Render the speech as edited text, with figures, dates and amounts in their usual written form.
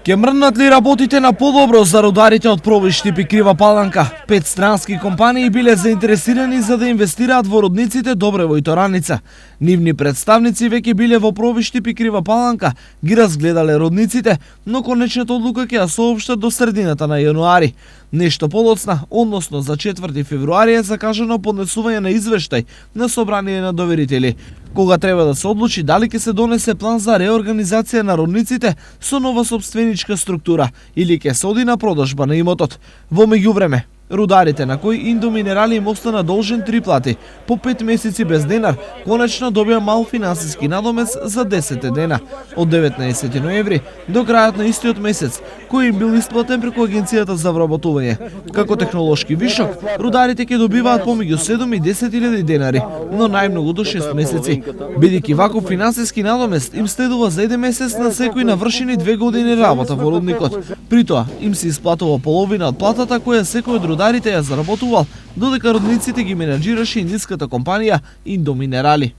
Ке мрднат ли работите на подобро за рударите од Пробиштип и Крива Паланка? 5 странски компании биле заинтересирани за да инвестираат во рудниците Добрево и Тораница. Нивни представници веќе биле во Пробиштип и Крива Паланка, ги разгледале рудниците, но конечната одлука ќе ја соопштат до средината на јануари. Нешто подоцна, односно за 4 февруари е закажано поднесување на извештај на собрание на доверители, кога треба да се одлучи дали ќе се донесе план за реорганизација на рудниците со нова собственичка структура или ќе се оди на продажба на имотот. Во меѓувреме, рударите на кои Индоминерали им остана должен 3 плати по 5 месеци без денар, конечно добија мал финансиски надомес за 10 дена од 19 ноември до крајот на истиот месец, кој им бил исплатен преку Агенцијата за вработување. Како технолошки вишок, рударите ќе добиваат помеѓу 7 и 10.000 денари, но најмногу до 6 месеци. Бидејќи ваков финансиски надомест им следува за 1 месец на секој навршени 2 години работа во рудникот. При тоа им се исплатува половина од платата која секој од рударите ја заработувал, додека рудниците ги менаџираше индиската компанија Индоминерали.